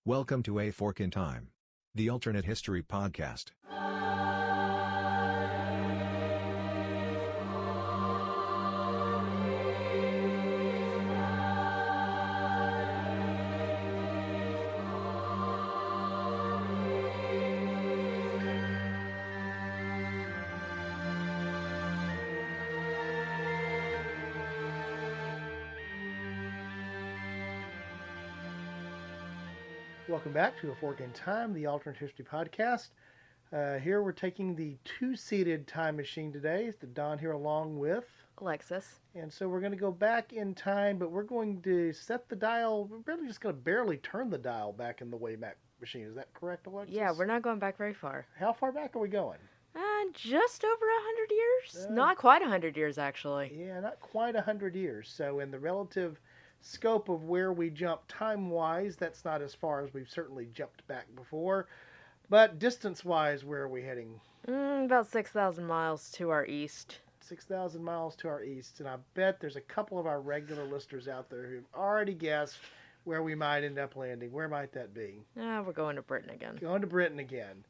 Welcome to A Fork in Time, the alternate history podcast. Welcome back to A Fork in Time, the alternate history podcast. Here we're taking the two-seated time machine today. It's Don here along with Alexis. And so we're going to go back in time, but we're going to set the dial. We're really just going to barely turn the dial back in the Wayback Machine. Is that correct, Alexis? Yeah, we're not going back very far. How far back are we going? Just over 100 years. Not quite 100 years, actually. Yeah, not quite 100 years. So in the relative scope of where we jump time-wise, that's not as far as we've certainly jumped back before. But distance-wise, where are we heading? About 6,000 miles to our east. 6,000 miles to our east. And I bet there's a couple of our regular listeners out there who've already guessed where we might end up landing. Where might that be? We're going to Britain again. Going to Britain again.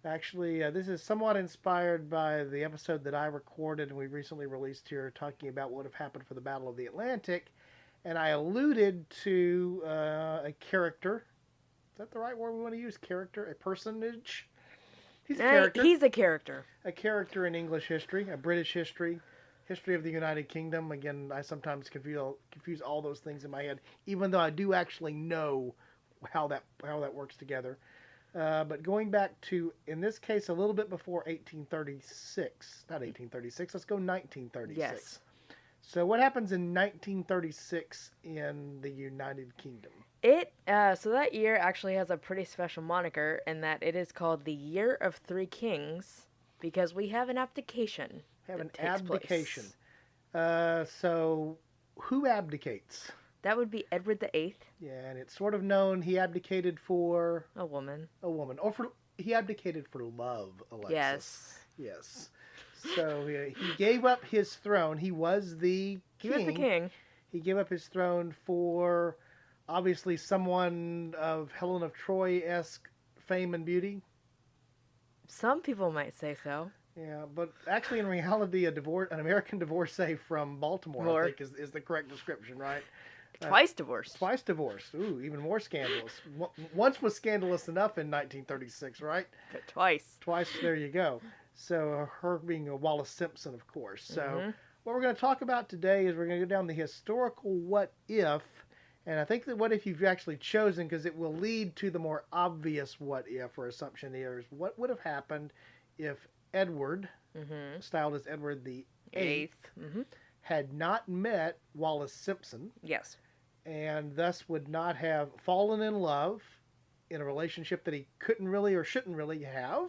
Actually, this is somewhat inspired by the episode that I recorded and we recently released here talking about what would have happened for the Battle of the Atlantic. And I alluded to a character. Is that the right word we want to use? Character? A personage? He's a character. He's a character. A character in English history, a British history, history of the United Kingdom. Again, I sometimes confuse all those things in my head, even though I do actually know how that works together. But going back to, in this case, a little bit before 1836. Not 1836, let's go 1936. Yes. So what happens in 1936 in the United Kingdom? So that year actually has a pretty special moniker in that it is called the Year of Three Kings because we have an abdication. So who abdicates? That would be Edward VIII. Yeah, and it's sort of known he abdicated for... A woman. Or he abdicated for love, Alexis. Yes. So he gave up his throne. He was the king. He gave up his throne for, obviously, someone of Helen of Troy-esque fame and beauty. Some people might say so. Yeah, but actually, in reality, an American divorcee from Baltimore, I think, is the correct description, right? Twice divorced. Twice divorced. Ooh, even more scandalous. Once was scandalous enough in 1936, right? But twice. Twice, there you go. So her being a Wallis Simpson, of course. So what we're going to talk about today is we're going to go down the historical what if. And I think that what if you've actually chosen, because it will lead to the more obvious what if or assumption here, is what would have happened if Edward, styled as Edward the Eighth, had not met Wallis Simpson. Yes. And thus would not have fallen in love in a relationship that he couldn't really or shouldn't really have.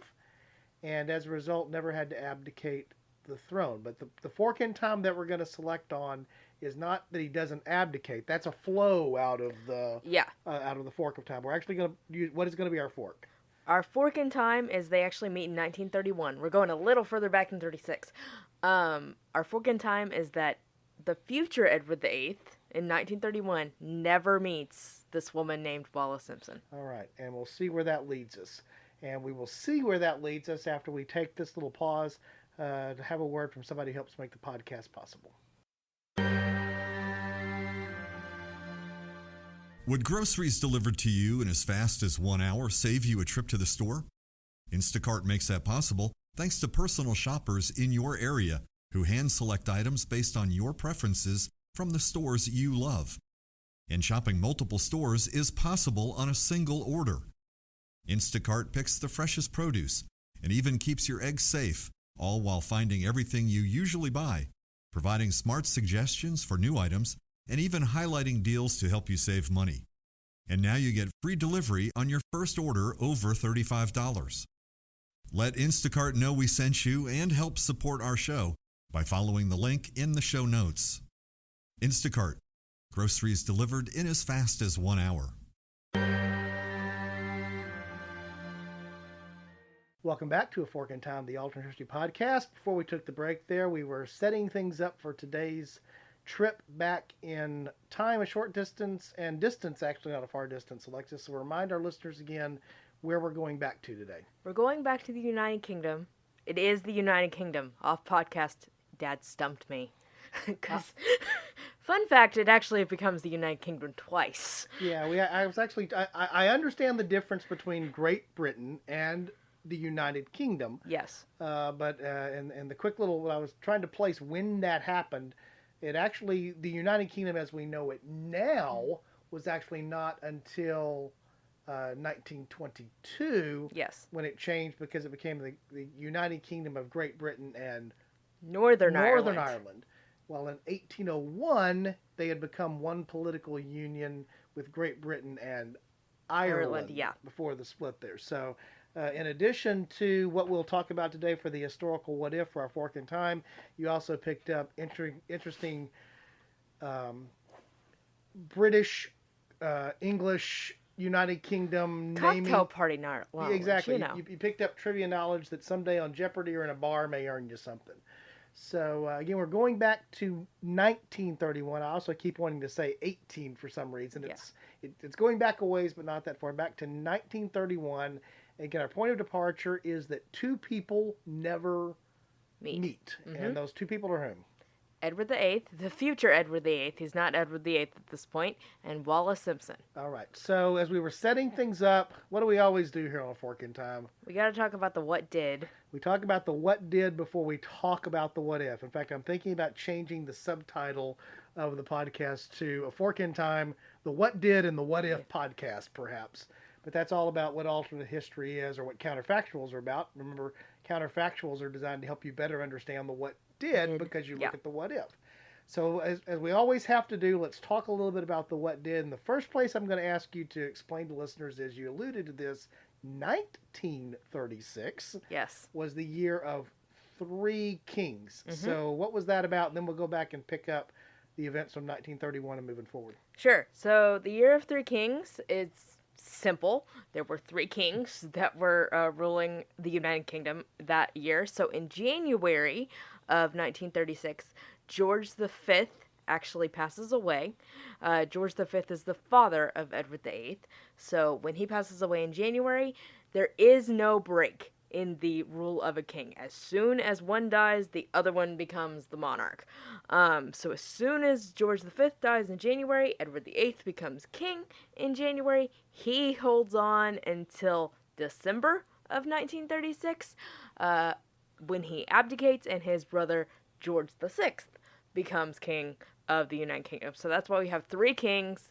And as a result, never had to abdicate the throne. But the fork in time that we're going to select on is not that he doesn't abdicate. That's a flow out of the fork of time. We're actually going to use what is going to be our fork. Our fork in time is they actually meet in 1931. We're going a little further back than 36. Our fork in time is that the future Edward VIII in 1931 never meets this woman named Wallis Simpson. All right, and we'll see where that leads us. And we will see where that leads us after we take this little pause to have a word from somebody who helps make the podcast possible. Would groceries delivered to you in as fast as 1 hour save you a trip to the store? Instacart makes that possible thanks to personal shoppers in your area who hand-select items based on your preferences from the stores you love. And shopping multiple stores is possible on a single order. Instacart picks the freshest produce and even keeps your eggs safe, all while finding everything you usually buy, providing smart suggestions for new items, and even highlighting deals to help you save money. And now you get free delivery on your first order over $35. Let Instacart know we sent you and help support our show by following the link in the show notes. Instacart. Groceries delivered in as fast as 1 hour. Welcome back to A Fork in Time, the alternate history podcast. Before we took the break there, we were setting things up for today's trip back in time, a short distance, and distance, actually not a far distance, Alexis. So remind our listeners again where we're going back to today. We're going back to the United Kingdom. It is the United Kingdom. Off podcast, Dad stumped me. Because, fun fact, it actually becomes the United Kingdom twice. Yeah, I understand the difference between Great Britain and the United Kingdom. Yes. But the quick little, I was trying to place when that happened. It actually, the United Kingdom as we know it now was actually not until 1922. Yes. When it changed because it became the United Kingdom of Great Britain and Northern Ireland. Well, in 1801, they had become one political union with Great Britain and Ireland yeah. before the split there. So, in addition to what we'll talk about today for the historical what if for our fork in time, you also picked up interesting British, English, United Kingdom cocktail party knowledge. Exactly. You know. You picked up trivia knowledge that someday on Jeopardy or in a bar may earn you something. So, again, we're going back to 1931. I also keep wanting to say 18 for some reason. It's going back a ways, but not that far. Back to 1931. Again, our point of departure is that two people never meet. Mm-hmm. And those two people are whom? Edward VIII, the future Edward VIII. He's not Edward VIII at this point, and Wallis Simpson. All right. So, as we were setting things up, what do we always do here on A Fork in Time? We got to talk about the what did. We talk about the what did before we talk about the what if. In fact, I'm thinking about changing the subtitle of the podcast to A Fork in Time, the what did and the what if podcast, perhaps. But that's all about what alternate history is or what counterfactuals are about. Remember, counterfactuals are designed to help you better understand the what did because you look at the what if. So as we always have to do, let's talk a little bit about the what did. And the first place I'm going to ask you to explain to listeners is you alluded to this, 1936 was the year of three kings. Mm-hmm. So what was that about? And then we'll go back and pick up the events from 1931 and moving forward. Sure. So the year of three kings, it's simple. There were three kings that were ruling the United Kingdom that year. So in January of 1936, George V actually passes away. George V is the father of Edward VIII. So when he passes away in January, there is no break in the rule of a king. As soon as one dies, the other one becomes the monarch. So as soon as George V dies in January, Edward VIII becomes king in January. He holds on until December of 1936, when he abdicates and his brother George VI becomes king of the United Kingdom. So that's why we have three kings,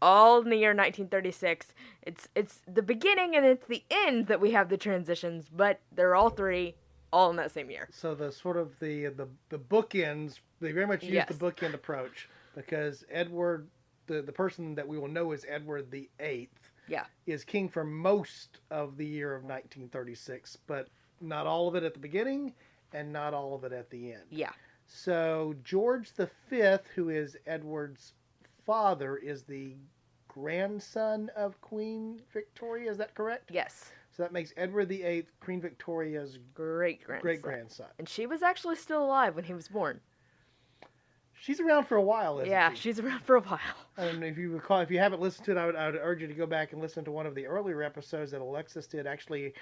all in the year 1936. It's the beginning and it's the end that we have the transitions, but they're all three, all in that same year. So the sort of the bookends, they very much use the bookend approach because Edward, the person that we will know as Edward VIII, is king for most of the year of 1936, but not all of it at the beginning and not all of it at the end. Yeah. So George V, who is Edward's father, is the grandson of Queen Victoria. Is that correct? Yes. So that makes Edward VIII Queen Victoria's great-grandson. And she was actually still alive when he was born. She's around for a while, isn't she? Yeah, she's around for a while. And if you recall, if you haven't listened to it, I would urge you to go back and listen to one of the earlier episodes that Alexis did. Actually,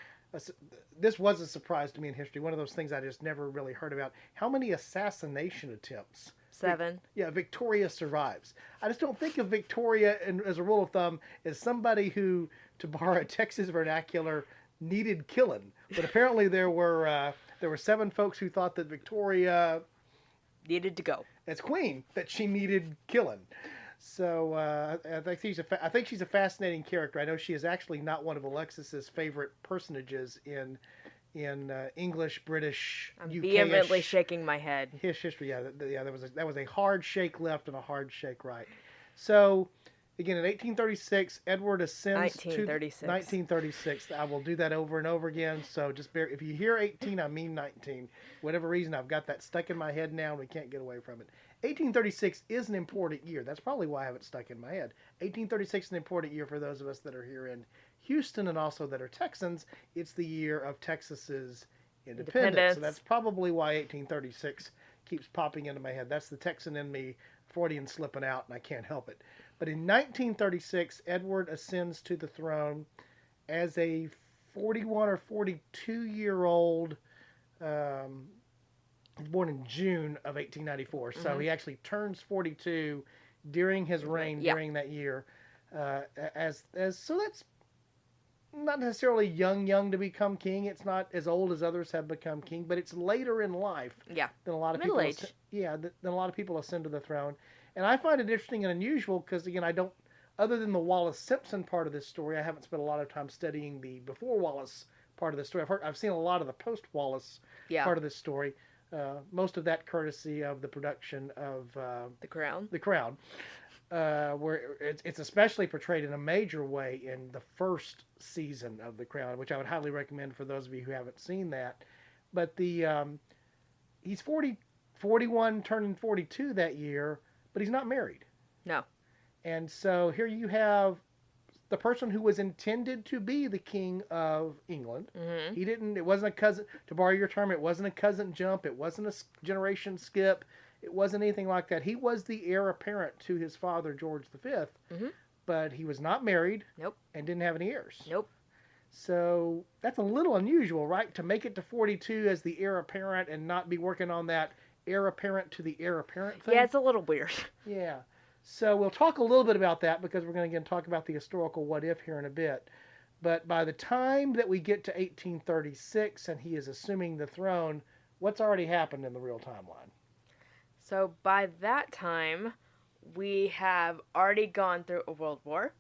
this was a surprise to me in history. One of those things I just never really heard about. How many assassination attempts? 7. Victoria survives. I just don't think of Victoria, as a rule of thumb, as somebody who, to borrow a Texas vernacular, needed killing. But apparently there were 7 folks who thought that Victoria needed to go as queen, that she needed killing. So I think she's a fascinating character. I know she is actually not one of Alexis's favorite personages in English, British, I'm UK-ish vehemently shaking my head. history. That was a hard shake left and a hard shake right. So again, in 1836, Edward ascends 1936. I will do that over and over again. So just if you hear 18, I mean 19. Whatever reason, I've got that stuck in my head now, and we can't get away from it. 1836 is an important year. That's probably why I have it stuck in my head. 1836 is an important year for those of us that are here in Houston and also that are Texans. It's the year of Texas's independence. So that's probably why 1836 keeps popping into my head. That's the Texan in me Freudian slipping out, and I can't help it. But in 1936, Edward ascends to the throne as a 41 or 42-year-old. He was born in June of 1894, so he actually turns 42 during his reign during that year. So that's not necessarily young to become king. It's not as old as others have become king, but it's later in life than a lot of Middle people. age. Than a lot of people ascend to the throne. And I find it interesting and unusual because, again, I don't, other than the Wallis Simpson part of this story, I haven't spent a lot of time studying the before Wallis part of the story. I've seen a lot of the post Wallis part of this story. Most of that courtesy of the production of The Crown. The Crown, where it's especially portrayed in a major way in the first season of The Crown, which I would highly recommend for those of you who haven't seen that. But he's 41, turning 42 that year, but he's not married. No. And so here you have the person who was intended to be the king of England. Mm-hmm. It wasn't a cousin, to borrow your term, it wasn't a cousin jump. It wasn't a generation skip. It wasn't anything like that. He was the heir apparent to his father, George V, but he was not married. Nope. And didn't have any heirs. Nope. So that's a little unusual, right? To make it to 42 as the heir apparent and not be working on that heir apparent to the heir apparent thing. Yeah, it's a little weird. Yeah. So we'll talk a little bit about that because we're going to again talk about the historical what if here in a bit. But by the time that we get to 1836 and he is assuming the throne, what's already happened in the real timeline? So by that time, we have already gone through a world war.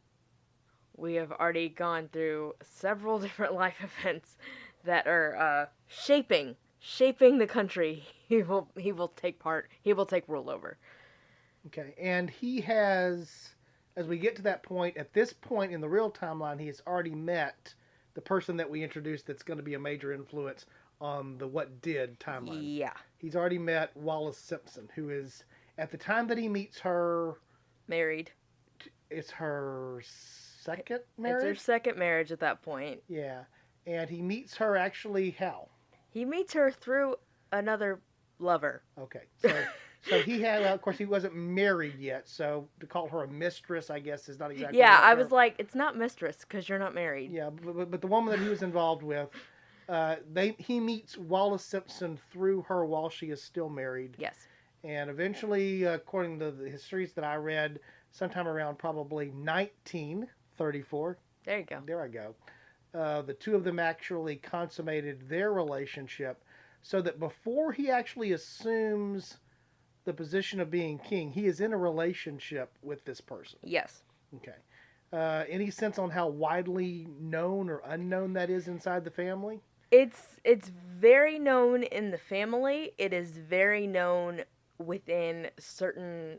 We have already gone through several different life events that are shaping the country he will take part. He will take rule over. Okay, and he has, as we get to that point, at this point in the real timeline, he has already met the person that we introduced that's going to be a major influence on the what did timeline. Yeah. He's already met Wallis Simpson, who is, at the time that he meets her... Married. It's her second marriage? It's her second marriage at that point. Yeah, and he meets her actually how? He meets her through another lover. Okay, so he had, of course, he wasn't married yet, so to call her a mistress, I guess, is not exactly... Yeah, I was like, it's not mistress, because you're not married. Yeah, but the woman that he was involved with, he meets Wallis Simpson through her while she is still married. Yes. And eventually, according to the histories that I read, sometime around probably 1934... There you go. There I go. The two of them actually consummated their relationship so that before he actually assumes the position of being king, he is in a relationship with this person. Yes. Okay. Any sense on how widely known or unknown that is inside the family? It's very known in the family. It is very known within certain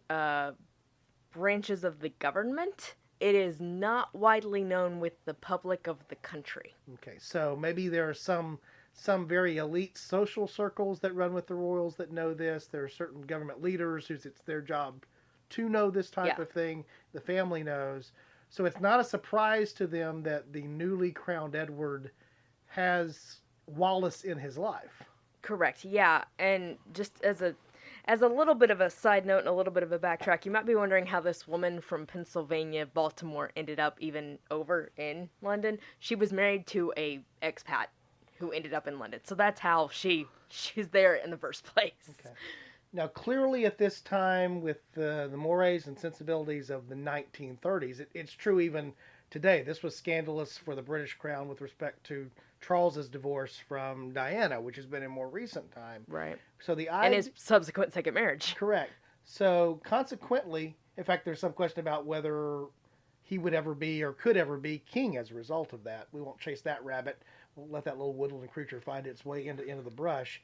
branches of the government. It is not widely known with the public of the country. Okay, so maybe there are some very elite social circles that run with the royals that know this. There are certain government leaders whose it's their job to know this type of thing. The family knows. So it's not a surprise to them that the newly crowned Edward has Wallis in his life. Correct, yeah. And just as a little bit of a side note and a little bit of a backtrack, you might be wondering how this woman from Pennsylvania, Baltimore, ended up even over in London. She was married to a expat who ended up in London. So that's how she's there in the first place. Okay. Now, clearly at this time, with the mores and sensibilities of the 1930s, it's true even today. This was scandalous for the British Crown with respect to Charles's divorce from Diana, which has been in more recent time. Right. So and his subsequent second marriage. Correct. So consequently, in fact, there's some question about whether he would ever be or could ever be king as a result of that. We won't chase that rabbit. We'll let that little woodland creature find its way into the brush.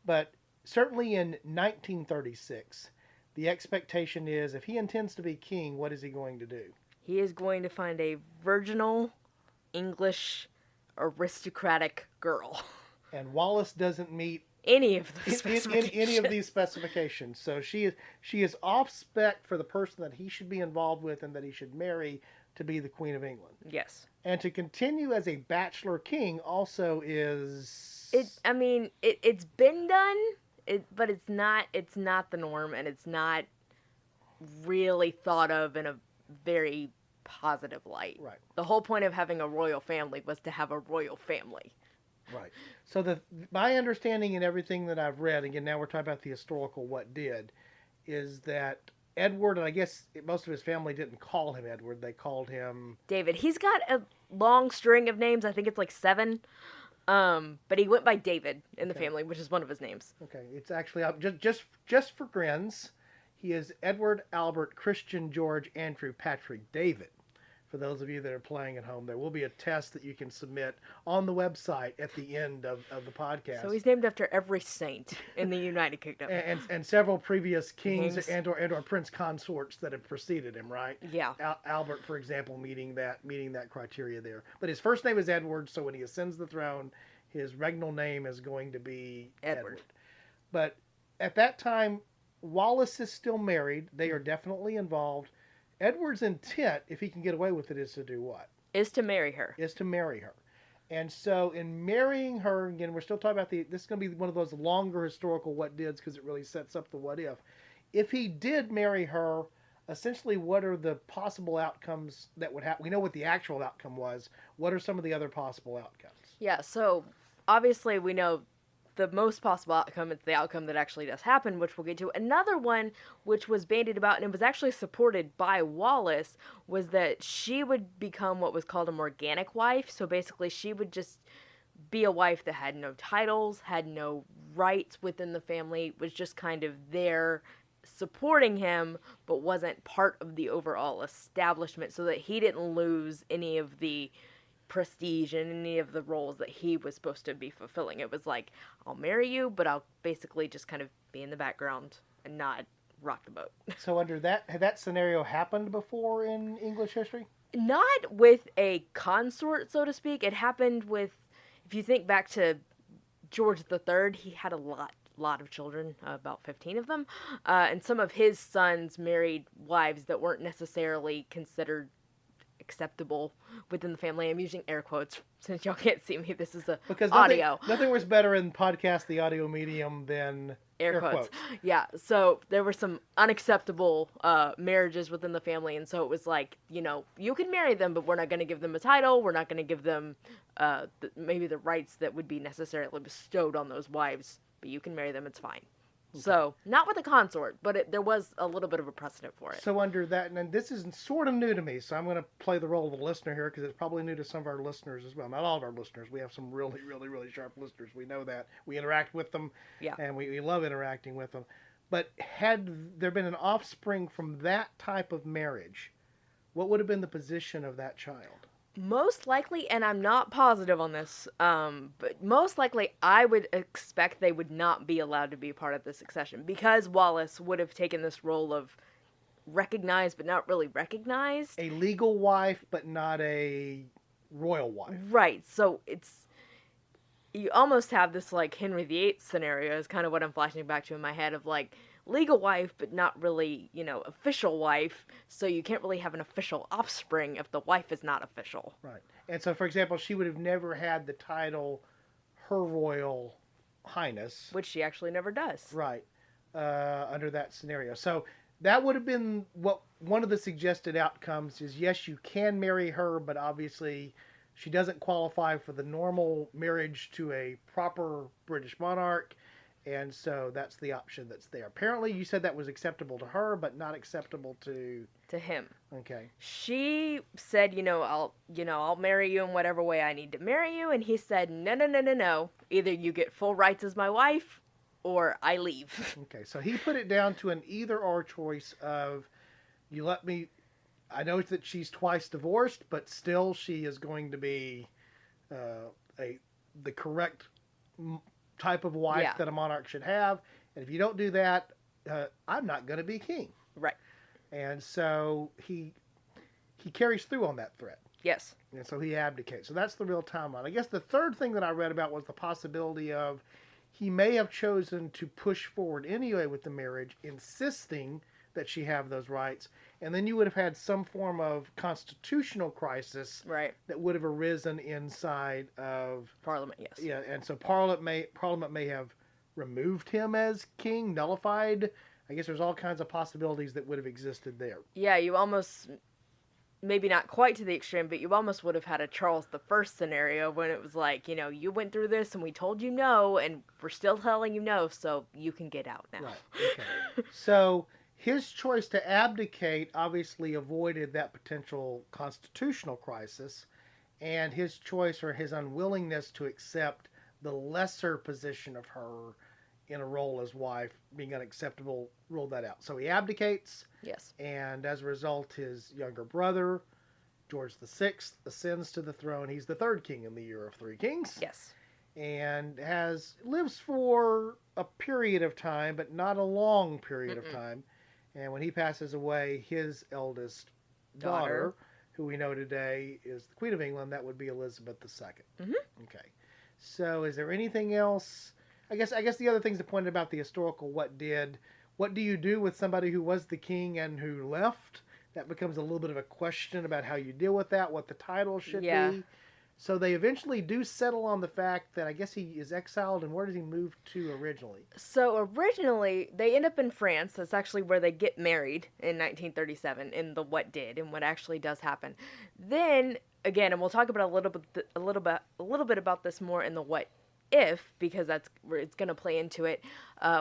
But certainly in 1936, the expectation is if he intends to be king, what is he going to do? He is going to find a virginal, English, aristocratic girl. And Wallis doesn't meet any of those any of these specifications. So she is off spec for the person that he should be involved with and that he should marry to be the Queen of England. Yes. And to continue as a bachelor king also is... It's been done, but it's not the norm, and it's not really thought of in a very positive light. Right. The whole point of having a royal family was to have a royal family. Right. So my understanding and everything that I've read, again, now we're talking about the historical what did, is that Edward, and I guess most of his family didn't call him Edward, they called him David. He's got a long string of names. I think it's like 7. But he went by David in the family, which is one of his names. Okay, it's actually just for grins. He is Edward Albert Christian George Andrew Patrick David. For those of you that are playing at home, there will be a test that you can submit on the website at the end of the podcast. So he's named after every saint in the United Kingdom. And several previous kings and or prince consorts that have preceded him, right? Yeah. Albert, for example, meeting that criteria there. But his first name is Edward, so when he ascends the throne, his regnal name is going to be Edward. But at that time, Wallis is still married. They are definitely involved. Edward's intent, if he can get away with it, is to do what? Is to marry her. Is to marry her. And so in marrying her, again, we're still talking about this is going to be one of those longer historical what dids because it really sets up the what if. If he did marry her, essentially what are the possible outcomes that would happen? We know what the actual outcome was. What are some of the other possible outcomes? Yeah, so obviously we know the most possible outcome is the outcome that actually does happen, which we'll get to. Another one, which was bandied about, and it was actually supported by Wallis, was that she would become what was called a morganic wife. So basically, she would just be a wife that had no titles, had no rights within the family, was just kind of there supporting him, but wasn't part of the overall establishment, so that he didn't lose any of the prestige in any of the roles that he was supposed to be fulfilling. It was like, I'll marry you, but I'll basically just kind of be in the background and not rock the boat. So under that, had that scenario happened before in English history? Not with a consort, so to speak. It happened with, if you think back to George III, he had a lot of children, about 15 of them, and some of his sons married wives that weren't necessarily considered acceptable within the family. I'm using air quotes since y'all can't see me. This is audio. Nothing was better in podcast, the audio medium, than air quotes. Yeah, so there were some unacceptable marriages within the family, and so it was like, you can marry them, but we're not going to give them a title. We're not going to give them maybe the rights that would be necessarily bestowed on those wives, but you can marry them. It's fine. Okay. So, not with a consort, but there was a little bit of a precedent for it. So under that, and this is sort of new to me, so I'm going to play the role of the listener here, because it's probably new to some of our listeners as well. Not all of our listeners. We have some really, really, really sharp listeners. We know that. We interact with them, and we love interacting with them. But had there been an offspring from that type of marriage, what would have been the position of that child? Most likely, and I'm not positive on this, but most likely I would expect they would not be allowed to be part of the succession, because Wallis would have taken this role of recognized but not really recognized. A legal wife, but not a royal wife. Right, so you almost have this like Henry VIII scenario is kind of what I'm flashing back to in my head of like, legal wife, but not really, official wife, so you can't really have an official offspring if the wife is not official. Right. And so, for example, she would have never had the title Her Royal Highness. Which she actually never does. Right. Under that scenario. So that would have been one of the suggested outcomes is, yes, you can marry her, but obviously she doesn't qualify for the normal marriage to a proper British monarch. And so that's the option that's there. Apparently, you said that was acceptable to her, but not acceptable to him. Okay. She said, I'll marry you in whatever way I need to marry you, and he said, no. Either you get full rights as my wife, or I leave. Okay, so he put it down to an either-or choice of, you let me. I know that she's twice divorced, but still she is going to be the correct type of wife that a monarch should have, and if you don't do that, I'm not going to be king. Right. And so he carries through on that threat. Yes. And so he abdicates. So that's the real timeline. I guess the third thing that I read about was the possibility of he may have chosen to push forward anyway with the marriage, insisting that she have those rights, and then you would have had some form of constitutional crisis that would have arisen inside of Parliament. Yes. Yeah, and so Parliament may have removed him as king, nullified I guess there's all kinds of possibilities that would have existed there. Yeah, you almost, maybe not quite to the extreme, but you almost would have had a Charles the First scenario when it was like, you went through this and we told you no, and we're still telling you no, so you can get out now. Right, okay. So his choice to abdicate obviously avoided that potential constitutional crisis, and his choice or his unwillingness to accept the lesser position of her in a role as wife being unacceptable ruled that out. So he abdicates. Yes. And as a result, his younger brother, George VI, ascends to the throne. He's the third king in the year of three kings. Yes. And lives for a period of time, but not a long period of time. And when he passes away, his eldest daughter, who we know today is the Queen of England, that would be Elizabeth II. Okay. So is there anything else? I guess the other things that pointed about the historical what do you do with somebody who was the king and who left? That becomes a little bit of a question about how you deal with that, what the title should be. So they eventually do settle on the fact that I guess he is exiled, and where does he move to originally? So originally, they end up in France. That's actually where they get married in 1937 in the what did and what actually does happen. Then, again, and we'll talk about a little bit about this more in the what if, because that's where it's going to play into it.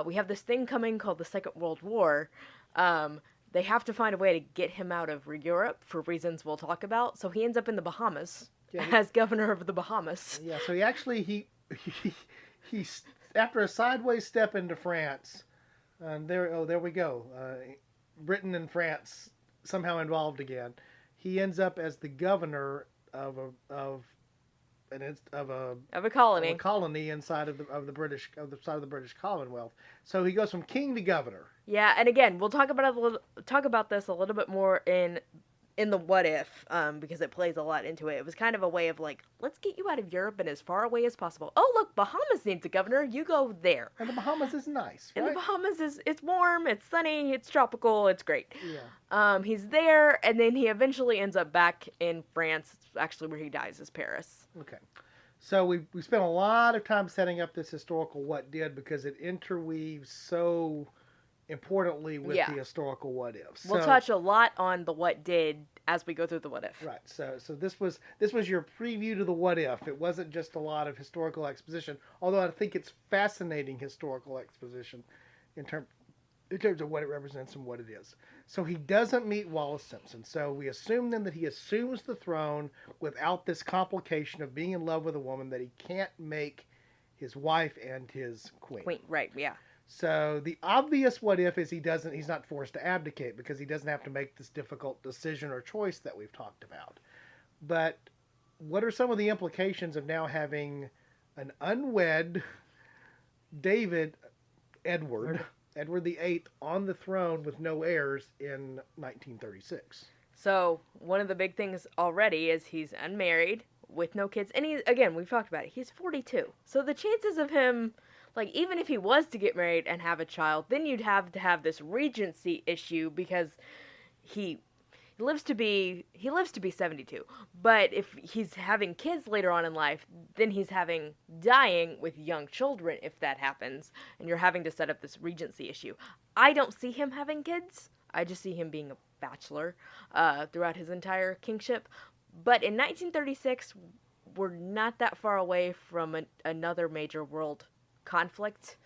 We have this thing coming called the Second World War. They have to find a way to get him out of Europe for reasons we'll talk about. So he ends up in the Bahamas as governor of the Bahamas. Yeah, so he after a sideways step into France, there we go. Britain and France somehow involved again. He ends up as the governor of a colony inside of the British Commonwealth. So he goes from king to governor. Yeah, and again, we'll talk about this a little bit more in the what if, because it plays a lot into it. It was kind of a way of like, let's get you out of Europe and as far away as possible. Oh, look, Bahamas needs a governor. You go there. And the Bahamas is nice, right? And the Bahamas it's warm, it's sunny, it's tropical, it's great. Yeah. He's there, and then he eventually ends up back in France. Actually, where he dies is Paris. Okay. So we spent a lot of time setting up this historical what did because it interweaves so importantly with the historical what if. We'll touch a lot on the what did as we go through the what if. Right. So this was your preview to the what if. It wasn't just a lot of historical exposition, although I think it's fascinating historical exposition in terms of what it represents and what it is. So he doesn't meet Wallis Simpson. So we assume then that he assumes the throne without this complication of being in love with a woman that he can't make his wife and his queen. Right, yeah. So the obvious what if is he's not forced to abdicate because he doesn't have to make this difficult decision or choice that we've talked about. But what are some of the implications of now having an unwed Edward VIII on the throne with no heirs in 1936? So one of the big things already is he's unmarried with no kids. And we've talked about it. He's 42. So the chances of him, like, even if he was to get married and have a child, then you'd have to have this regency issue because he lives to be 72. But if he's having kids later on in life, then he's dying with young children if that happens, and you're having to set up this regency issue. I don't see him having kids. I just see him being a bachelor throughout his entire kingship. But in 1936, we're not that far away from another major world conflict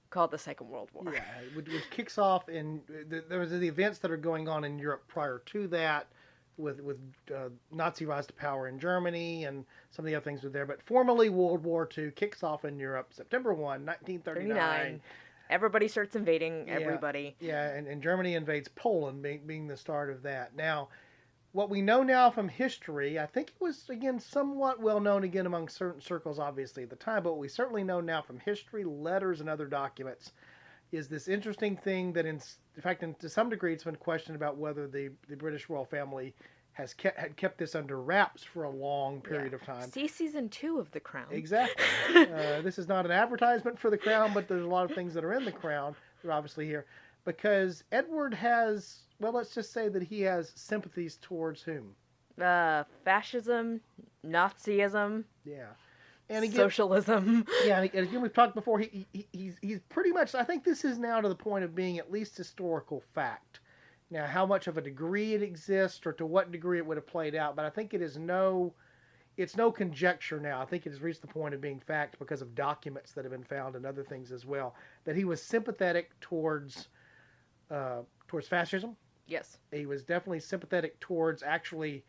called the Second World War. Yeah, which kicks off there was the events that are going on in Europe prior to that, with Nazi rise to power in Germany and some of the other things were there. But formally, World War II kicks off in Europe September 1, 1939. Everybody starts invading everybody. Yeah, and Germany invades Poland, being the start of that. Now, what we know now from history, I think it was, again, somewhat well known again among certain circles, obviously, at the time, but what we certainly know now from history, letters, and other documents, is this interesting thing that, in fact, to some degree, it's been questioned about whether the British royal family had kept this under wraps for a long period of time. See season 2 of The Crown. Exactly. This is not an advertisement for The Crown, but there's a lot of things that are in The Crown that are obviously here. Because Edward has, well, let's just say that he has sympathies towards whom? Fascism, Nazism. Yeah. And again, socialism. Yeah, and again, we've talked before. He's pretty much. I think this is now to the point of being at least historical fact. Now, how much of a degree it exists, or to what degree it would have played out, but I think it's no conjecture now. I think it has reached the point of being fact because of documents that have been found and other things as well. That he was sympathetic towards fascism. Yes. He was definitely sympathetic towards actually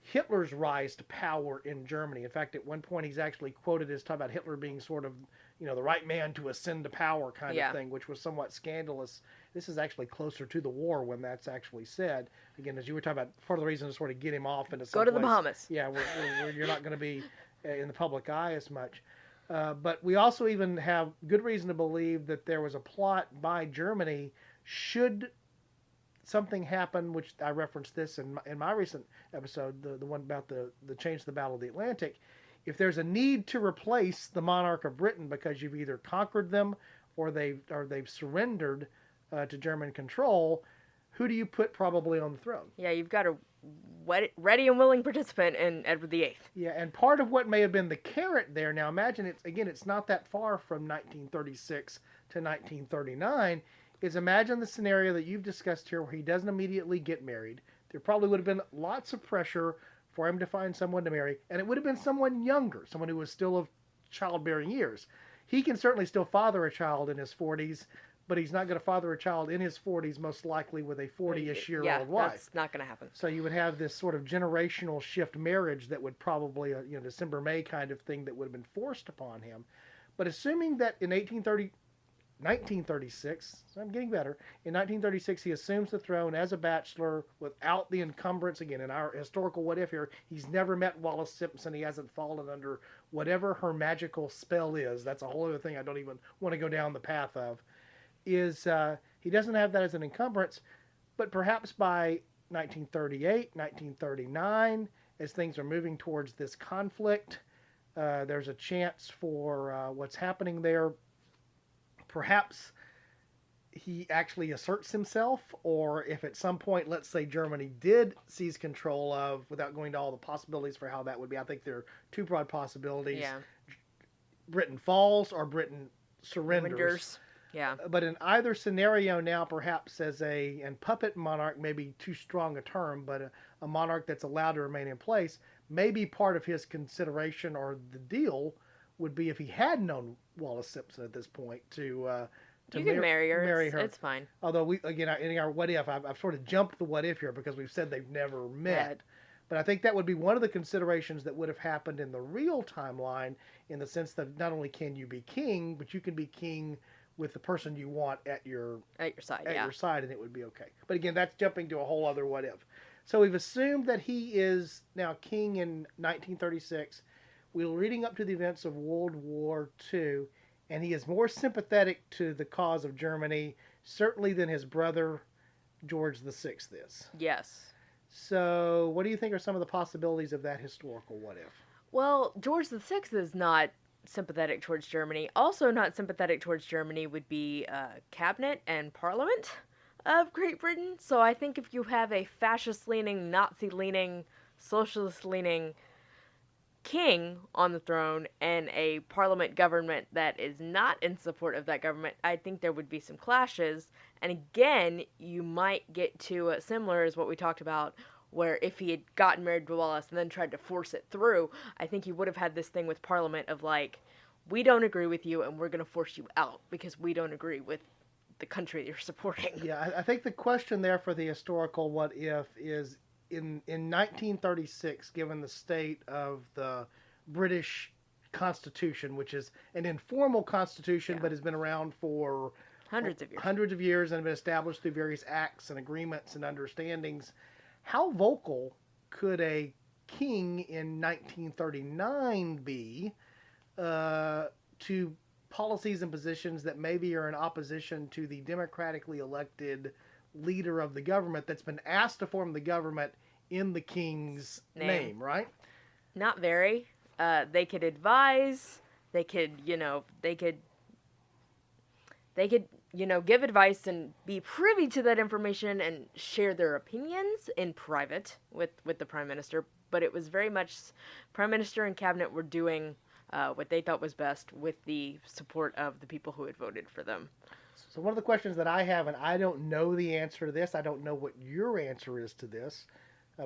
Hitler's rise to power in Germany. In fact, at one point he's actually quoted as talking about Hitler being sort of, the right man to ascend to power kind of thing, which was somewhat scandalous. This is actually closer to the war when that's actually said. Again, as you were talking about, part of the reason to sort of get him off into some Go to the Bahamas. Yeah, where you're not going to be in the public eye as much. But we also even have good reason to believe that there was a plot by Germany should something happened, which I referenced this in my recent episode, the one about the change to the Battle of the Atlantic. If there's a need to replace the monarch of Britain because you've either conquered them or they've surrendered to German control, who do you put probably on the throne? Yeah, you've got a ready and willing participant in Edward VIII. Yeah, and part of what may have been the carrot there, now imagine it's not that far from 1936 to 1939, is imagine the scenario that you've discussed here where he doesn't immediately get married. There probably would have been lots of pressure for him to find someone to marry, and it would have been someone younger, someone who was still of childbearing years. He can certainly still father a child in his 40s, but he's not going to father a child in his 40s, most likely with a 40-ish-year-old wife. That's not going to happen. So you would have this sort of generational shift marriage that would probably, December, May kind of thing that would have been forced upon him. But assuming that in 1936, so I'm getting better, in 1936 he assumes the throne as a bachelor without the encumbrance. Again, in our historical what if here, he's never met Wallis Simpson. He hasn't fallen under whatever her magical spell is. That's a whole other thing I don't even want to go down the path of. Is he doesn't have that as an encumbrance, but perhaps by 1938, 1939, as things are moving towards this conflict, there's a chance for what's happening there. Perhaps he actually asserts himself, or if at some point, let's say Germany did seize control of, without going to all the possibilities for how that would be, I think there are two broad possibilities. Yeah. Britain falls or Britain surrenders. Yeah. But in either scenario now, perhaps and puppet monarch may be too strong a term, but a monarch that's allowed to remain in place, maybe part of his consideration or the deal would be if he had known Wallis Simpson at this point to you can marry her. Marry her. It's fine. Although in our what if, I've sort of jumped the what if here because we've said they've never met. But I think that would be one of the considerations that would have happened in the real timeline, in the sense that not only can you be king, but you can be king with the person you want at your side. Your side, and it would be okay. But again, that's jumping to a whole other what if. So we've assumed that he is now king in 1936. We're leading up to the events of World War II, and he is more sympathetic to the cause of Germany, certainly than his brother George VI is. Yes. So what do you think are some of the possibilities of that historical what if? Well, George VI is not sympathetic towards Germany. Also not sympathetic towards Germany would be cabinet and parliament of Great Britain. So I think if you have a fascist-leaning, Nazi-leaning, socialist-leaning king on the throne and a parliament government that is not in support of that government, I think there would be some clashes. And again, you might get to similar as what we talked about, where if he had gotten married to Wallis and then tried to force it through, I think he would have had this thing with Parliament of like, we don't agree with you and we're going to force you out because we don't agree with the country you're supporting. Yeah, I think the question there for the historical what if is in 1936, given the state of the British Constitution, which is an informal constitution but has been around for hundreds of years and been established through various acts and agreements and understandings, how vocal could a king in 1939 be to policies and positions that maybe are in opposition to the democratically elected leader of the government that's been asked to form the government in the king's name, right? Not very. They could advise. They could give advice and be privy to that information and share their opinions in private with the prime minister. But it was very much prime minister and cabinet were doing what they thought was best with the support of the people who had voted for them. So one of the questions that I have, and I don't know the answer to this, I don't know what your answer is to this,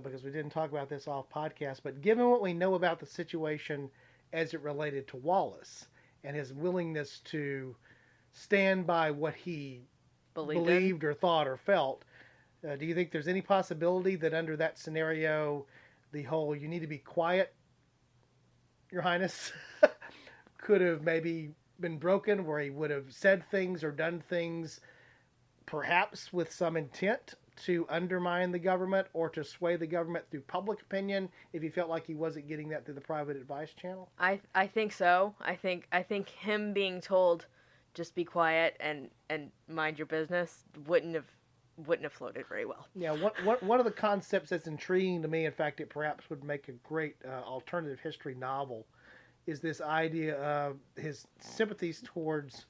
because we didn't talk about this off podcast, but given what we know about the situation as it related to Wallis and his willingness to stand by what he believed or thought or felt, do you think there's any possibility that under that scenario, the whole "you need to be quiet, Your Highness," could have maybe been broken, where he would have said things or done things perhaps with some intent to undermine the government or to sway the government through public opinion if he felt like he wasn't getting that through the private advice channel? I think so. I think him being told just be quiet and mind your business wouldn't have floated very well. Yeah, one of the concepts that's intriguing to me, in fact, it perhaps would make a great alternative history novel, is this idea of his sympathies towards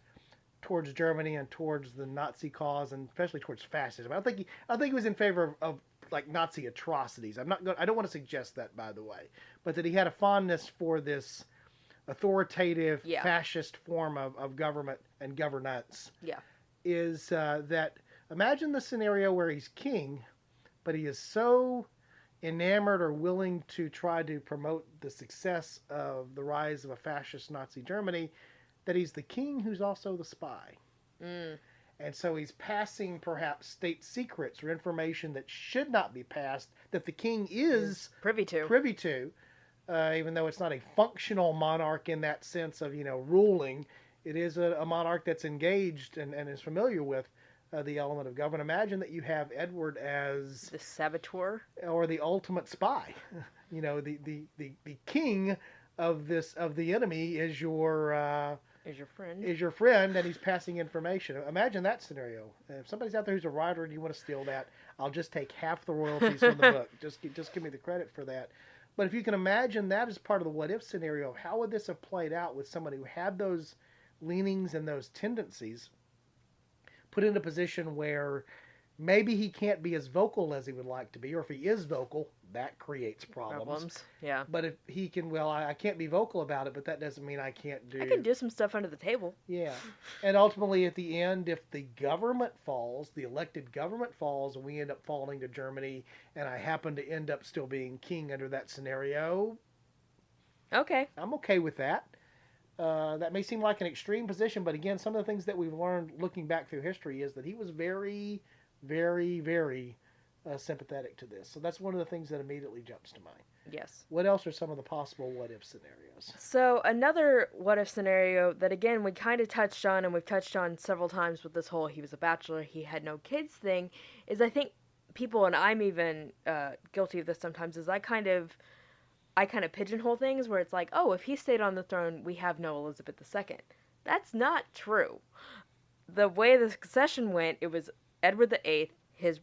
Germany and towards the Nazi cause, and especially towards fascism. I think he was in favor of like Nazi atrocities. I don't want to suggest that, by the way, but that he had a fondness for this authoritative fascist form of government and governance. Yeah, is that imagine the scenario where he's king, but he is so enamored or willing to try to promote the success of the rise of a fascist Nazi Germany that he's the king who's also the spy. And so he's passing perhaps state secrets or information that should not be passed, that the king is privy to, even though it's not a functional monarch in that sense of, ruling. It is a monarch that's engaged and is familiar with the element of government. Imagine that you have Edward as the saboteur or the ultimate spy. The king of the enemy is your friend, and he's passing information. Imagine that scenario. If somebody's out there who's a writer and you want to steal that, I'll just take half the royalties from the book. Just give me the credit for that. But if you can imagine that as part of the what if scenario, how would this have played out with somebody who had those leanings and those tendencies, put in a position where maybe he can't be as vocal as he would like to be, or if he is vocal, that creates problems. Yeah. But if he can, I can't be vocal about it, but that doesn't mean I can do some stuff under the table. Yeah. And ultimately at the end, if the government falls, the elected government falls, and we end up falling to Germany, and I happen to end up still being king under that scenario, okay. I'm okay with that. That may seem like an extreme position, but again, some of the things that we've learned looking back through history is that he was very, very, very sympathetic to this. So that's one of the things that immediately jumps to mind. Yes. What else are some of the possible what-if scenarios? So another what-if scenario that, again, we kind of touched on, and we've touched on several times with this whole he was a bachelor, he had no kids thing, is I think people, and I'm even guilty of this sometimes, is I kind of pigeonhole things where it's like, oh, if he stayed on the throne, we have no Elizabeth II. That's not true. The way the succession went, it was Edward VIII, his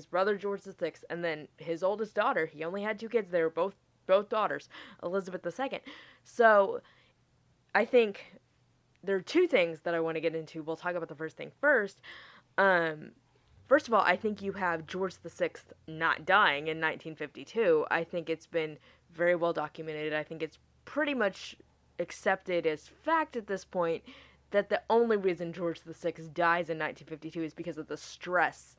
brother George VI, and then his oldest daughter. He only had 2 kids. They were both daughters, Elizabeth II. So I think there are 2 things that I want to get into. We'll talk about the first thing first. First of all, I think you have George VI not dying in 1952. I think it's been very well documented. I think it's pretty much accepted as fact at this point that the only reason George VI dies in 1952 is because of the stress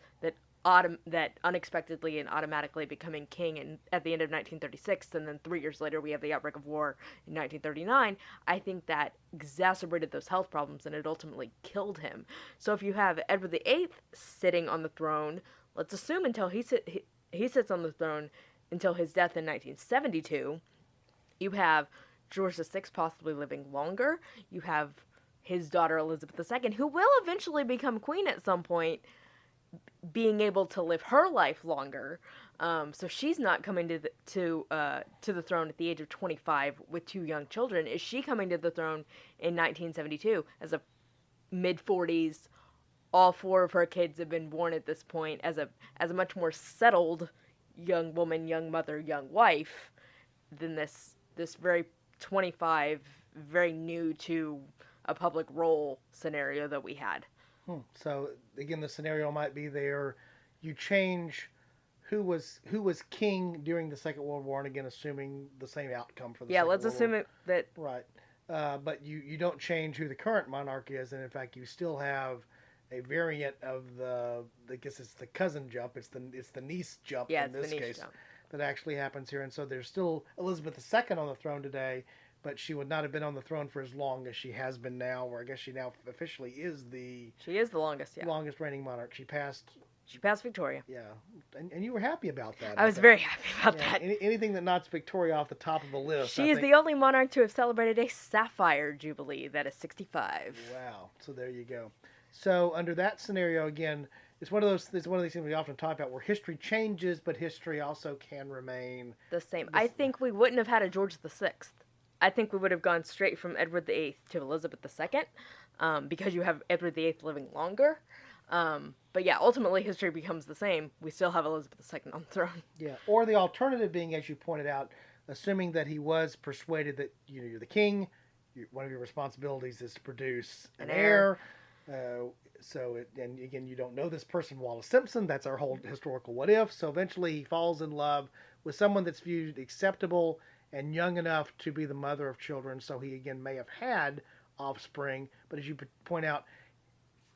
that unexpectedly and automatically becoming king at the end of 1936, and then 3 years later we have the outbreak of war in 1939. I think that exacerbated those health problems, and it ultimately killed him. So if you have Edward VIII sitting on the throne, let's assume until he sits on the throne until his death in 1972, you have George VI possibly living longer. You have his daughter Elizabeth II, who will eventually become queen at some point, being able to live her life longer. So she's not coming to the throne at the age of 25 with 2 young children. Is she coming to the throne in 1972 as a mid-40s? All 4 of her kids have been born at this point as a much more settled young woman, young mother, young wife than this very 25, very new to a public role scenario that we had. So again, the scenario might be there. You change who was king during the Second World War, and again, assuming the same outcome for the Second let's World assume War. that Right. but you don't change who the current monarch is, and in fact, you still have a variant of I guess it's the cousin jump. It's the niece jump Yeah, in it's this the niece case jump. that actually happens here. And so there's still Elizabeth II on the throne today, but she would not have been on the throne for as long as she has been now, or I guess she now officially is the She is the longest, yeah. longest reigning monarch. She passed Victoria. Yeah, and you were happy about that. I was very happy about Yeah, that. anything that knocks Victoria off the top of the list. She is the only monarch to have celebrated a sapphire jubilee. That is 65. Wow. So there you go. So under that scenario, again, it's one of these things we often talk about where history changes, but history also can remain The same. I think we wouldn't have had a George VI. I think we would have gone straight from Edward VIII to Elizabeth II, because you have Edward VIII living longer. But yeah, ultimately history becomes the same. We still have Elizabeth II on the throne. Yeah. Or the alternative being, as you pointed out, assuming that he was persuaded that you're the king, one of your responsibilities is to produce an heir. And again, you don't know this person, Wallis Simpson. That's our whole historical what if. So eventually he falls in love with someone that's viewed acceptable and young enough to be the mother of children. So he, again, may have had offspring. But as you point out,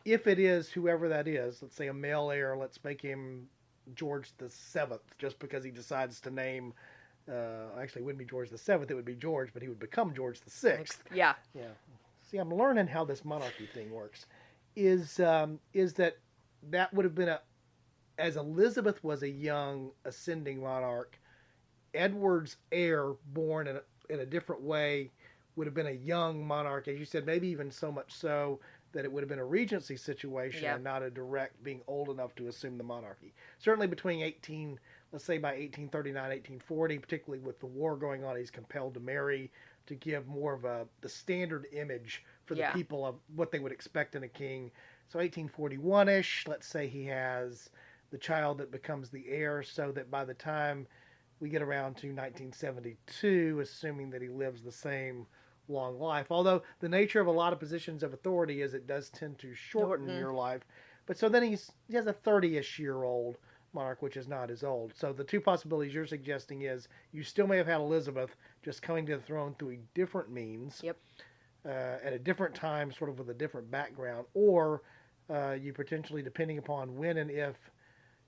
if it is whoever that is, let's say a male heir, let's make him George the Seventh, just because he decides to name, actually it wouldn't be George the Seventh, it would be George, but he would become George the Sixth. Yeah. Yeah. See, I'm learning how this monarchy thing works. Is that would have been as Elizabeth was a young ascending monarch, Edward's heir born in a different way would have been a young monarch, as you said, maybe even so much so that it would have been a regency situation and not a direct being old enough to assume the monarchy. Certainly between let's say by 1839, 1840, particularly with the war going on, he's compelled to marry to give more of the standard image for the people of what they would expect in a king. So 1841-ish, let's say he has the child that becomes the heir, so that by the time we get around to 1972, assuming that he lives the same long life, although the nature of a lot of positions of authority is it does tend to shorten your life. But so then he has a 30-ish year old monarch, which is not as old. So the two possibilities you're suggesting is you still may have had Elizabeth just coming to the throne through a different means, at a different time, sort of with a different background, or you potentially, depending upon when and if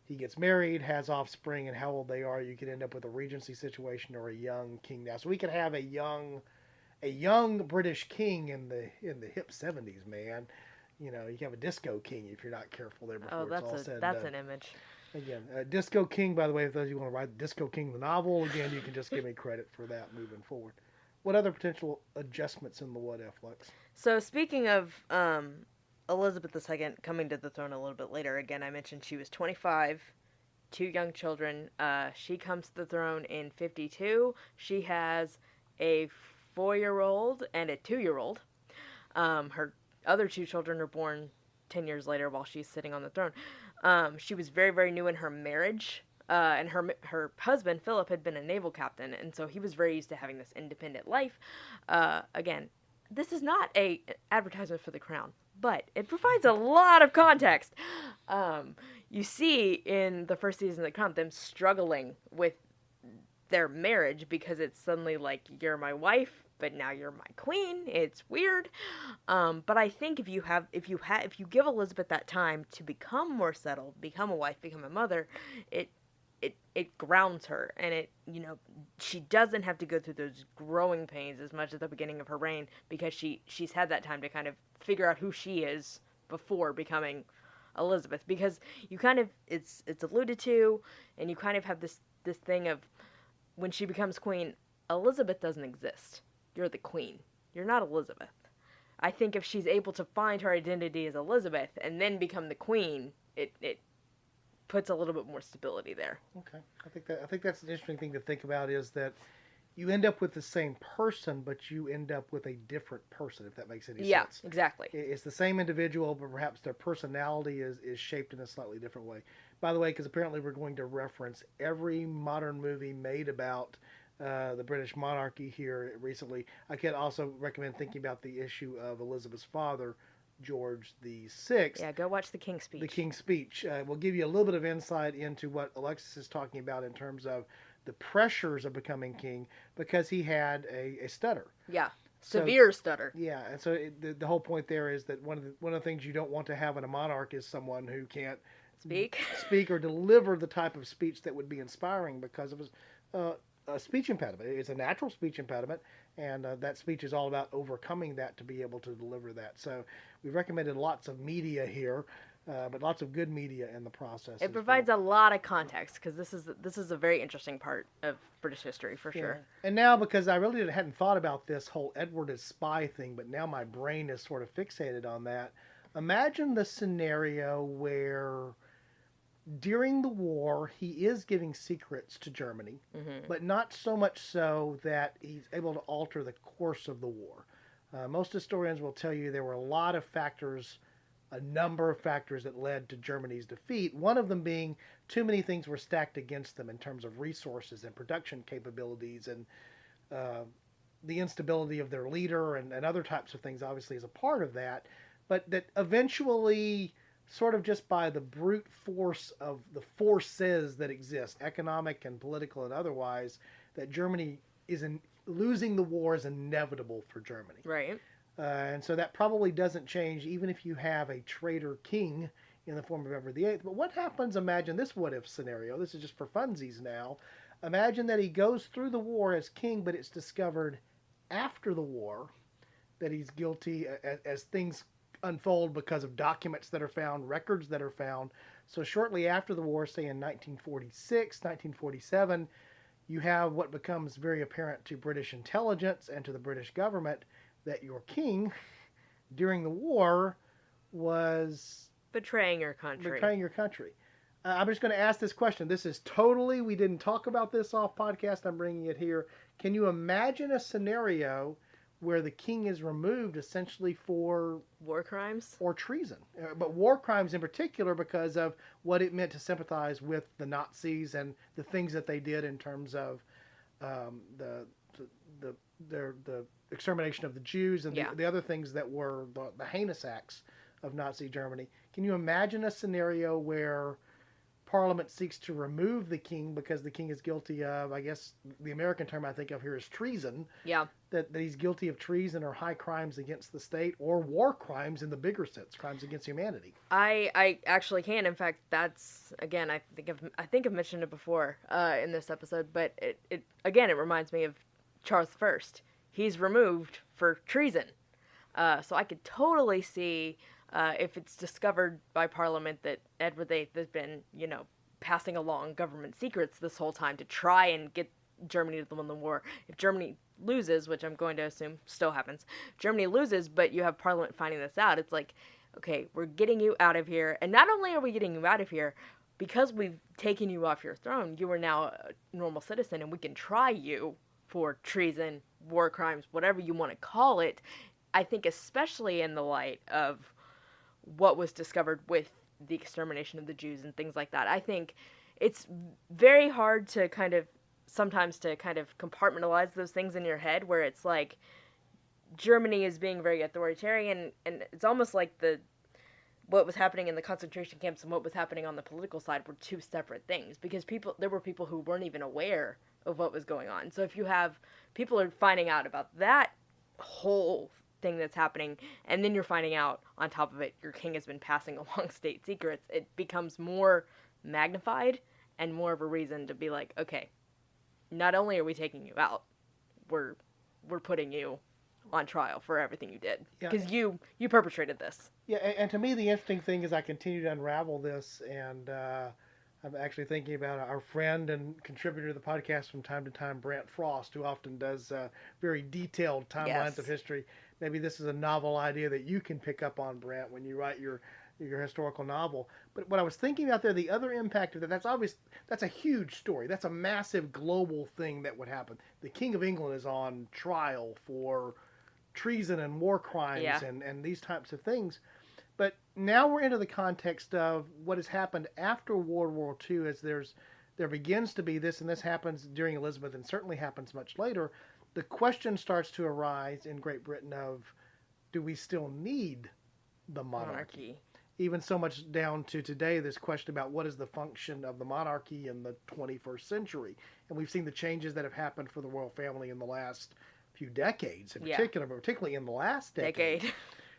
he gets married, has offspring, and how old they are, you could end up with a regency situation or a young king now. So we could have a young British king in the hip 70s, man. You know, you can have a disco king if you're not careful there before it's all said. That's an image. Again, Disco King, by the way, if those of you want to write Disco King the novel, again, you can just give me credit for that moving forward. What other potential adjustments in the what if, Lex? So speaking of Elizabeth II coming to the throne a little bit later, again, I mentioned she was 25, 2 young children. She comes to the throne in 52. She has a 4-year-old and a 2-year-old. Her other 2 children are born 10 years later while she's sitting on the throne. She was very, very new in her marriage, and her husband, Philip, had been a naval captain, and so he was very used to having this independent life. Again, this is not an advertisement for the crown, but it provides a lot of context. You see in the first season of the crown them struggling with their marriage because it's suddenly like, you're my wife, but now you're my queen. It's weird. But I think if you give Elizabeth that time to become more settled, become a wife, become a mother, it grounds her, and she doesn't have to go through those growing pains as much at the beginning of her reign, because she's had that time to kind of figure out who she is before becoming Elizabeth. Because you kind of, it's alluded to, and you kind of have this thing of, when she becomes queen, Elizabeth doesn't exist. You're the queen. You're not Elizabeth. I think if she's able to find her identity as Elizabeth and then become the queen, it puts a little bit more stability there. Okay, I think that's an interesting thing to think about, is that you end up with the same person, but you end up with a different person, if that makes any sense. Yeah, exactly. It's the same individual, but perhaps their personality is shaped in a slightly different way. By the way, because apparently we're going to reference every modern movie made about the British monarchy here recently. I could also recommend thinking about the issue of Elizabeth's father, George the Sixth. Yeah, go watch The King's Speech. The King's Speech will give you a little bit of insight into what Alexis is talking about in terms of the pressures of becoming king, because he had a stutter. Yeah. Severe stutter. Yeah, and so the whole point there is that one of the things you don't want to have in a monarch is someone who can't speak or deliver the type of speech that would be inspiring because of a speech impediment. It's a natural speech impediment, and that speech is all about overcoming that to be able to deliver that. So we've recommended lots of media here, but lots of good media in the process. It provides a lot of context because this is a very interesting part of British history for sure. And now, because I really hadn't thought about this whole Edward as spy thing, but now my brain is sort of fixated on that. Imagine the scenario where during the war he is giving secrets to Germany, but not so much so that he's able to alter the course of the war. Most historians will tell you there were a number of factors that led to Germany's defeat. One of them being too many things were stacked against them in terms of resources and production capabilities, and the instability of their leader and other types of things obviously is a part of that. But that eventually, sort of just by the brute force of the forces that exist, economic and political and otherwise, that Germany losing the war is inevitable for Germany. Right. And so that probably doesn't change even if you have a traitor king in the form of Edward VIII. But what happens, imagine this what-if scenario. This is just for funsies now. Imagine that he goes through the war as king, but it's discovered after the war that he's guilty as things unfold because of documents that are found, records that are found. So shortly after the war, say in 1946, 1947, you have what becomes very apparent to British intelligence and to the British government that your king during the war was betraying your country. I'm just going to ask this question. This is totally, we didn't talk about this off podcast. I'm bringing it here. Can you imagine a scenario where the king is removed essentially for war crimes or treason? But war crimes in particular because of what it meant to sympathize with the Nazis and the things that they did in terms of the extermination of the Jews and the other things that were the heinous acts of Nazi Germany. Can you imagine a scenario where Parliament seeks to remove the king because the king is guilty of, I guess the American term I think of here is treason. Yeah. That he's guilty of treason or high crimes against the state or war crimes in the bigger sense, crimes against humanity. I actually can. In fact, that's, again, I think I've mentioned it before in this episode, but it reminds me of Charles I. He's removed for treason. So I could totally see if it's discovered by Parliament that Edward VIII has been, passing along government secrets this whole time to try and get Germany to win the war. If Germany loses, which I'm going to assume still happens, Germany loses, but you have Parliament finding this out, it's like, okay, we're getting you out of here. And not only are we getting you out of here, because we've taken you off your throne, you are now a normal citizen, and we can try you for treason, war crimes, whatever you want to call it. I think especially in the light of what was discovered with the extermination of the Jews and things like that. I think it's very hard to sometimes compartmentalize those things in your head where it's like Germany is being very authoritarian, and it's almost like what was happening in the concentration camps and what was happening on the political side were two separate things, because there were people who weren't even aware of what was going on. So if you have people are finding out about that whole thing that's happening, and then you're finding out on top of it your king has been passing along state secrets, it becomes more magnified and more of a reason to be like, okay, not only are we taking you out, we're putting you on trial for everything you did, because you perpetrated this. Yeah, and to me the interesting thing is I continue to unravel this, and I'm actually thinking about our friend and contributor to the podcast from time to time, Brant Frost, who often does very detailed timelines of history. Maybe this is a novel idea that you can pick up on, Brant, when you write your historical novel. But what I was thinking about there, the other impact of that's obvious. That's a huge story. That's a massive global thing that would happen. The King of England is on trial for treason and war crimes and these types of things. But now we're into the context of what has happened after World War II, as there begins to be this, and this happens during Elizabeth and certainly happens much later. The question starts to arise in Great Britain of, do we still need the monarchy? Even so much down to today, this question about what is the function of the monarchy in the 21st century. And we've seen the changes that have happened for the royal family in the last few decades in Yeah. particular, but particularly in the last decade.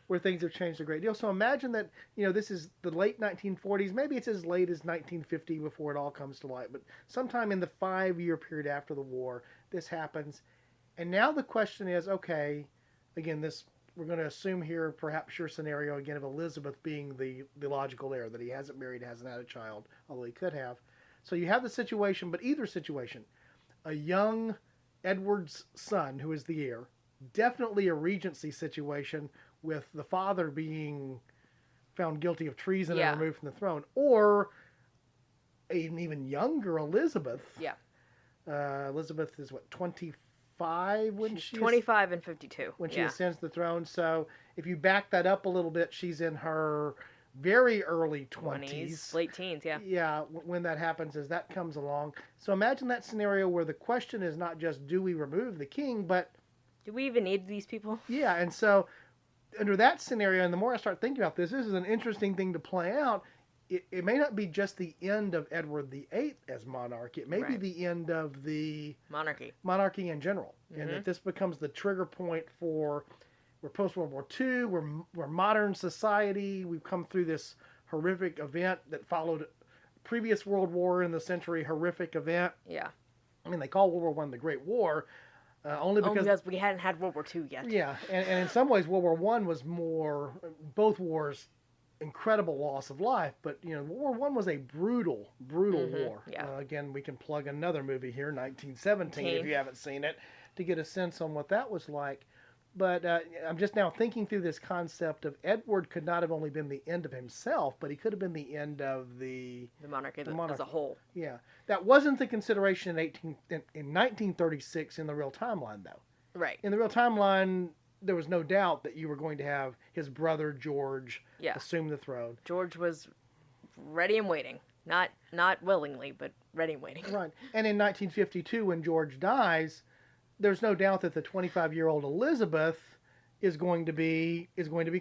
Where things have changed a great deal. So imagine that, this is the late 1940s. Maybe it's as late as 1950 before it all comes to light. But sometime in the 5-year period after the war, this happens. And now the question is, okay, again, we're going to assume here perhaps your scenario again of Elizabeth being the logical heir, that he hasn't married, hasn't had a child, although he could have. So you have the situation, but either situation, a young Edward's son who is the heir, definitely a regency situation with the father being found guilty of treason and removed from the throne, or an even younger Elizabeth. Yeah. Elizabeth is 25 when she's 25 and 52 when she ascends the throne. So if you back that up a little bit, she's in her very early 20s, late teens. Yeah, when that happens, as that comes along. So imagine that scenario where the question is not just do we remove the king, but do we even need these people? Yeah, and so under that scenario, and the more I start thinking about this is an interesting thing to play out. It may not be just the end of Edward VIII as monarch. It may be the end of the monarchy in general, and that this becomes the trigger point for we're post World War II. We're modern society. We've come through this horrific event that followed previous World War in the century. Horrific event. Yeah. I mean, they call World War I the Great War. Only because we hadn't had World War II yet. Yeah, and in some ways World War I was more, both wars, incredible loss of life, but World War I was a brutal war. Yeah. Again, we can plug another movie here, 1917, if you haven't seen it, to get a sense on what that was like. But I'm just now thinking through this concept of Edward could not have only been the end of himself, but he could have been the end of the monarchy as a whole. Yeah. That wasn't the consideration in 1936 in the real timeline, though. Right. In the real timeline, there was no doubt that you were going to have his brother George assume the throne. George was ready and waiting. Not willingly, but ready and waiting. Right. And in 1952, when George dies, there's no doubt that the 25-year-old Elizabeth is going to be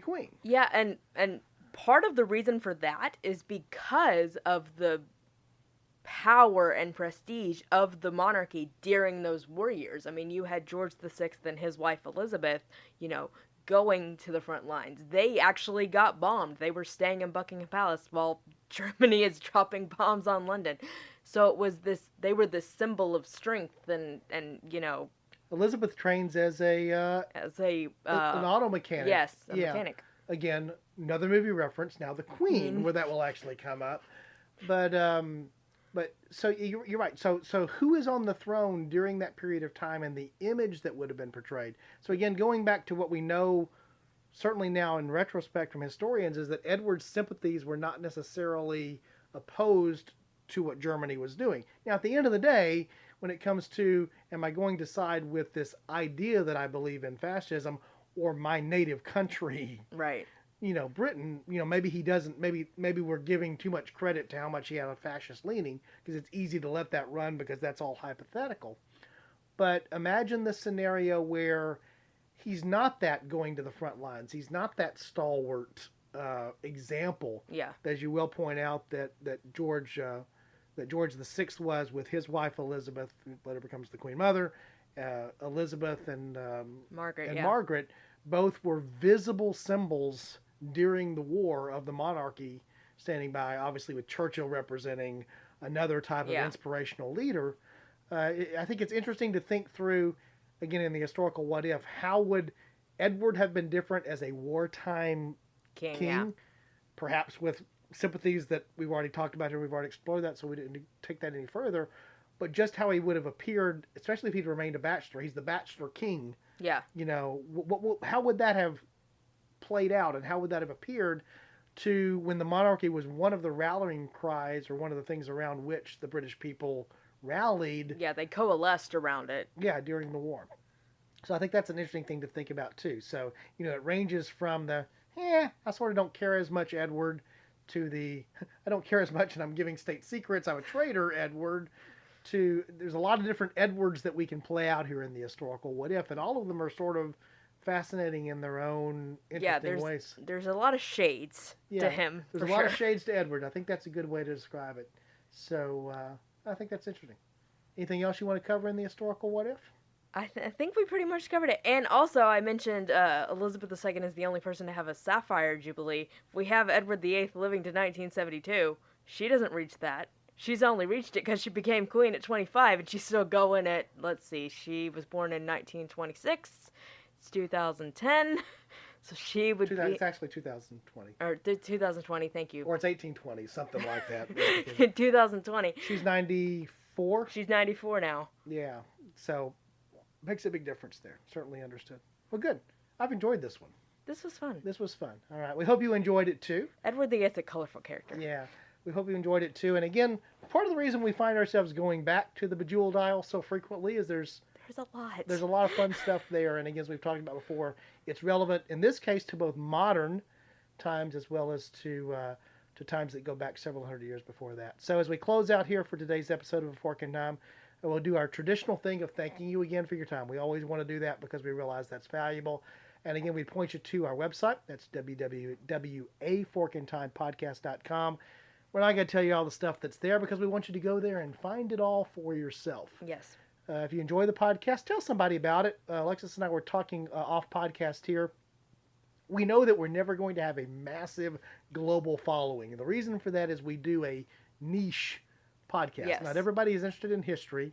queen. Yeah, and part of the reason for that is because of the power and prestige of the monarchy during those war years. I mean, you had George VI and his wife Elizabeth, going to the front lines. They actually got bombed. They were staying in Buckingham Palace while Germany is dropping bombs on London. So it was they were this symbol of strength and Elizabeth trains as an auto mechanic. Yes, a mechanic. Again, another movie reference. Now the Queen, where that will actually come up. But so you're right. So who is on the throne during that period of time and the image that would have been portrayed? So again, going back to what we know, certainly now in retrospect from historians, is that Edward's sympathies were not necessarily opposed to what Germany was doing. Now, at the end of the day, when it comes to, am I going to side with this idea that I believe in fascism or my native country? Right. Britain, maybe he doesn't, maybe we're giving too much credit to how much he had a fascist leaning, because it's easy to let that run because that's all hypothetical. But imagine the scenario where he's not that going to the front lines. He's not that stalwart example. Yeah. As you will point out that George VI was with his wife Elizabeth, who later becomes the Queen Mother. Elizabeth and Margaret both were visible symbols during the war of the monarchy, standing by, obviously with Churchill representing another type of inspirational leader. I think it's interesting to think through, again, in the historical what if, how would Edward have been different as a wartime king? Perhaps with sympathies that we've already talked about here, we've already explored that, so we didn't take that any further. But just how he would have appeared, especially if he'd remained a bachelor. He's the bachelor king. Yeah. How would that have played out, and how would that have appeared to when the monarchy was one of the rallying cries, or one of the things around which the British people rallied? Yeah, they coalesced around it. Yeah, during the war. So I think that's an interesting thing to think about too. So, it ranges from the, I sort of don't care as much, Edward, to the, I don't care as much and I'm giving state secrets, I'm a traitor, Edward, to, there's a lot of different Edwards that we can play out here in the historical what if, and all of them are sort of fascinating in their own interesting ways. There's a lot of shades to him. There's a lot of shades to Edward. I think that's a good way to describe it. So I think that's interesting. Anything else you want to cover in the historical what if? I think we pretty much covered it. And also, I mentioned Elizabeth II is the only person to have a sapphire jubilee. We have Edward VIII living to 1972. She doesn't reach that. She's only reached it because she became queen at 25, and she's still going at, let's see, she was born in 1926. It's 2010. So she would be... It's actually 2020. Or 2020, thank you. Or it's 1820, something like that. 2020. She's 94? She's 94 now. Yeah, so makes a big difference there. Certainly understood. Well, good. I've enjoyed this one. This was fun. This was fun. All right. We hope you enjoyed it too. Edward VIII's a colorful character. Yeah. We hope you enjoyed it too. And again, part of the reason we find ourselves going back to the Bejeweled Isle so frequently is there's a lot. There's a lot of fun stuff there. And again, as we've talked about before, it's relevant in this case to both modern times as well as to times that go back several hundred years before that. So as we close out here for today's episode of A Fork in Time, we'll do our traditional thing of thanking you again for your time. We always want to do that because we realize that's valuable. And again, we point you to our website. That's www.aforkintimepodcast.com. We're not going to tell you all the stuff that's there because we want you to go there and find it all for yourself. Yes. If you enjoy the podcast, tell somebody about it. Alexis and I were talking off podcast here. We know that we're never going to have a massive global following. And the reason for that is we do a niche podcast. Yes. Not everybody is interested in history.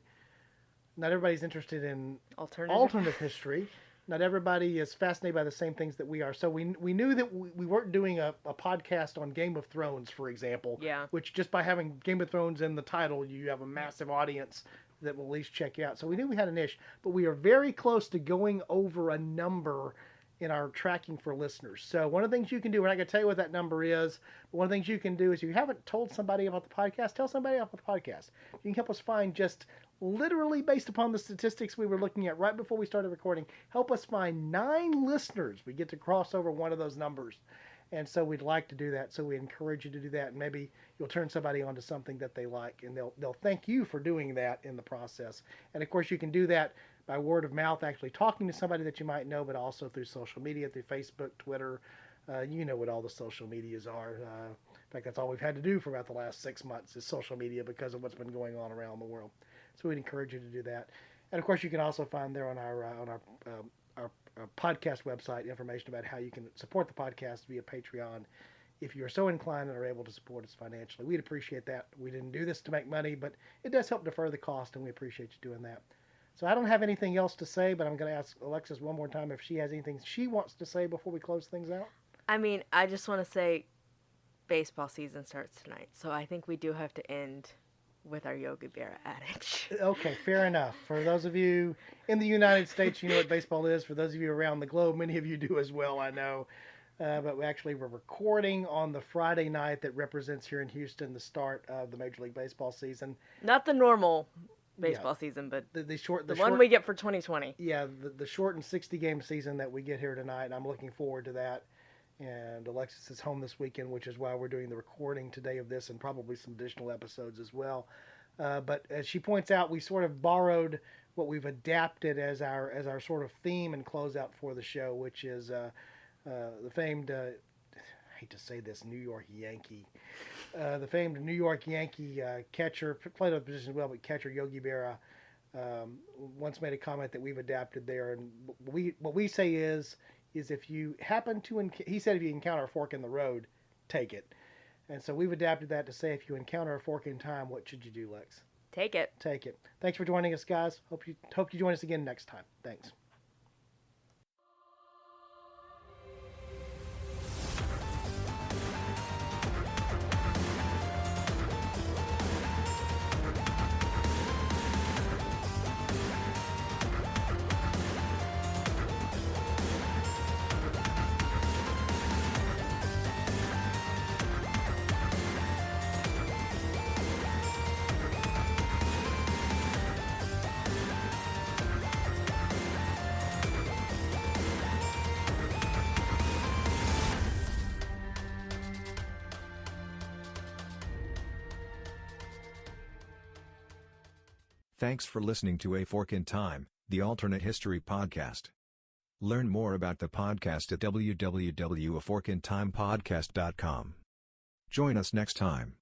Not everybody's interested in alternative history. Not everybody is fascinated by the same things that we are. So we knew that we weren't doing a podcast on Game of Thrones, for example. Yeah. Which just by having Game of Thrones in the title, you have a massive audience that will at least check you out. So we knew we had a niche, but we are very close to going over a number in our tracking for listeners. So one of the things you can do, we're not going to tell you what that number is, but one of the things you can do is if you haven't told somebody about the podcast, tell somebody about the podcast. You can help us find just literally based upon the statistics we were looking at right before we started recording, help us find 9 listeners. We get to cross over one of those numbers. And so we'd like to do that. So we encourage you to do that. And maybe you'll turn somebody onto something that they like. And they'll thank you for doing that in the process. And of course, you can do that by word of mouth, actually talking to somebody that you might know, but also through social media, through Facebook, Twitter. You know what all the social medias are. In fact, that's all we've had to do for about the last 6 months is social media because of what's been going on around the world. So we'd encourage you to do that. And of course, you can also find there on our podcast website information about how you can support the podcast via Patreon if you're so inclined and are able to support us financially. We'd appreciate that. We didn't do this to make money, but it does help defer the cost, and we appreciate you doing that. So I don't have anything else to say, but I'm going to ask Alexis one more time if she has anything she wants to say before we close things out. I mean, I just want to say baseball season starts tonight, so I think we do have to end with our Yogi Berra adage. Okay, fair enough. For those of you in the United States, you know what baseball is. For those of you around the globe, many of you do as well, I know. But we're recording on the Friday night that represents here in Houston the start of the Major League Baseball season. Not the normal baseball season, but the one we get for 2020. Yeah, the shortened 60-game season that we get here tonight, and I'm looking forward to that. And Alexis is home this weekend, which is why we're doing the recording today of this and probably some additional episodes as well. But as she points out, we sort of borrowed what we've adapted as our sort of theme and closeout for the show, which is the famed, I hate to say this, New York Yankee. The famed New York Yankee catcher, played other positions as well, but catcher Yogi Berra once made a comment that we've adapted there. And what we say is if you happen to, he said if you encounter a fork in the road, take it. And so we've adapted that to say if you encounter a fork in time, what should you do, Lex? Take it. Take it. Thanks for joining us, guys. Hope you join us again next time. Thanks. Thanks for listening to A Fork in Time, the alternate history podcast. Learn more about the podcast at www.aforkintimepodcast.com. Join us next time.